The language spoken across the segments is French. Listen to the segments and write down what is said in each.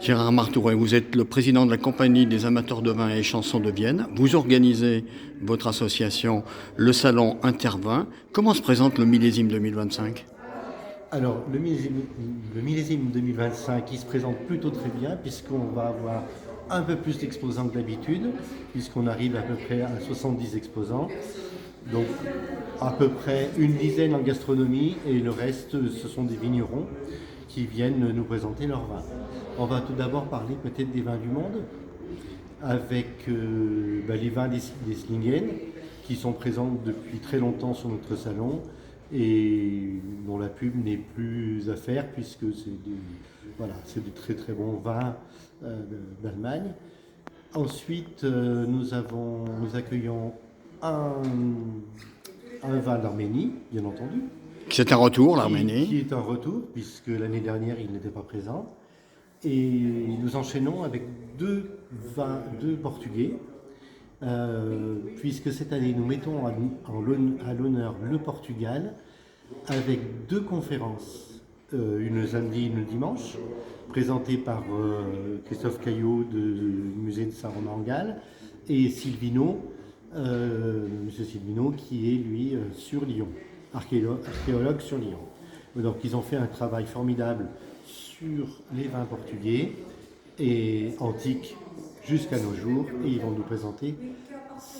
Gérard Martouret, vous êtes le président de la Compagnie des amateurs de vin et chansons de Vienne. Vous organisez votre association, le Salon Intervin. Comment se présente le millésime 2025? Alors, le millésime 2025, il se présente plutôt très bien puisqu'on va avoir un peu plus d'exposants que d'habitude, puisqu'on arrive à peu près à 70 exposants. Donc, à peu près une dizaine en gastronomie et le reste, ce sont des vignerons qui viennent nous présenter leurs vins. On va tout d'abord parler peut-être des vins du monde, avec les vins des Slingen, qui sont présents depuis très longtemps sur notre salon et dont la pub n'est plus à faire puisque c'est des très très bons vins d'Allemagne. Ensuite, nous accueillons un vin d'Arménie, bien entendu, C'est un retour, qui l'Arménie. est un retour, puisque l'année dernière, il n'était pas présent. Et nous enchaînons avec deux vins, deux portugais, puisque cette année, nous mettons à l'honneur le Portugal avec deux conférences, une samedi et une dimanche, présentées par Christophe Caillot du musée de Saint-Romain-en-Galles et Monsieur Silvino, qui est lui sur Lyon, archéologue sur Lyon. Donc ils ont fait un travail formidable sur les vins portugais et antiques jusqu'à nos jours, et ils vont nous présenter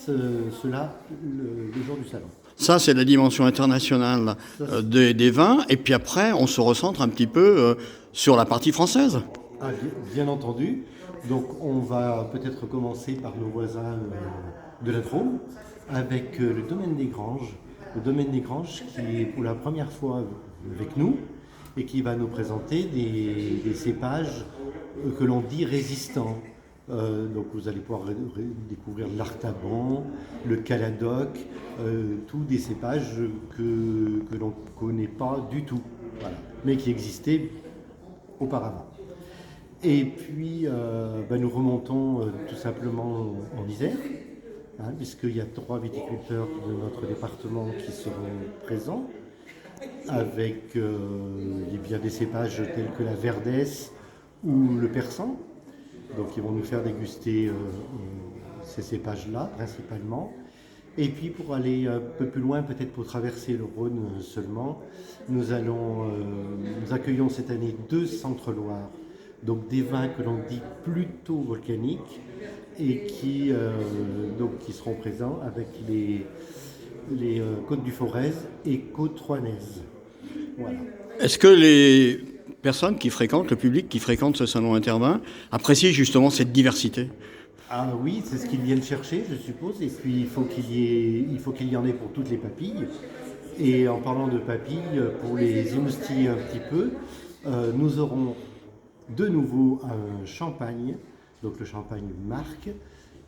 cela le jour du salon. Ça, c'est la dimension internationale Ça, des vins. Et puis après, on se recentre un petit peu sur la partie française. bien entendu. Donc on va peut-être commencer par nos voisins de la Drôme avec le domaine des Granges. Le domaine des Granges qui est pour la première fois avec nous et qui va nous présenter des cépages que l'on dit résistants. Donc vous allez pouvoir découvrir l'Artaban, le Caladoc, tous des cépages que l'on ne connaît pas du tout, voilà, mais qui existaient auparavant. Et puis nous remontons tout simplement en Isère, puisqu'il y a 3 viticulteurs de notre département qui seront présents, avec bien des cépages tels que la Verdesse ou le Persan. Donc ils vont nous faire déguster ces cépages-là principalement. Et puis pour aller un peu plus loin, peut-être pour traverser le Rhône seulement, nous accueillons cette année 2 Centre-Loire, donc des vins que l'on dit plutôt volcaniques et qui seront présents avec les côtes du Forez et côtes rouennaises. Voilà. Est-ce que les personnes qui fréquentent, le public qui fréquente ce salon Intervin, apprécient justement cette diversité? Ah oui, c'est ce qu'ils viennent chercher, je suppose. Et puis il faut qu'il y en ait pour toutes les papilles. Et en parlant de papilles, pour les émoustiller un petit peu, nous aurons de nouveau un champagne, donc le champagne Marc.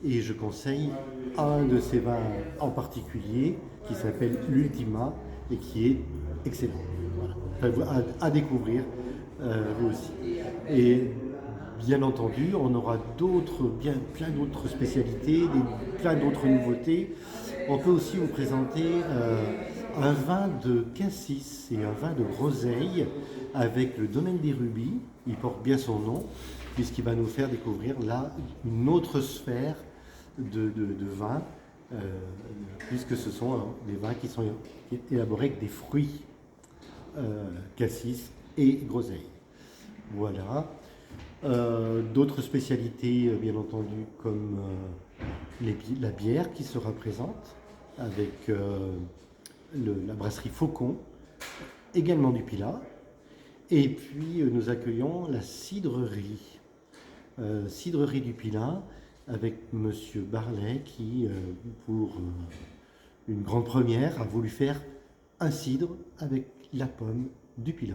Et je conseille un de ces vins en particulier qui s'appelle l'Ultima et qui est excellent. Voilà. À découvrir vous aussi. Et bien entendu, on aura plein d'autres spécialités, plein d'autres nouveautés. On peut aussi vous présenter un vin de cassis et un vin de groseille avec le domaine des Rubis. Il porte bien son nom, puisqu'il va nous faire découvrir là une autre sphère de vin, puisque ce sont des vins qui sont élaborés avec des fruits, cassis et groseille. Voilà. D'autres spécialités, bien entendu, comme la bière qui sera présente avec la brasserie Faucon, également du Pilat. Et puis nous accueillons la cidrerie, cidrerie du Pilat, avec Monsieur Barlet qui, pour une grande première, a voulu faire un cidre avec la pomme du Pilat.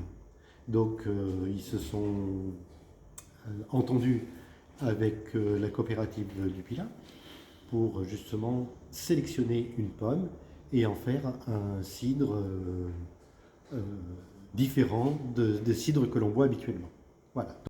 Donc ils se sont entendus avec la coopérative du Pilat pour justement sélectionner une pomme et en faire un cidre différent des cidres que l'on boit habituellement. Voilà.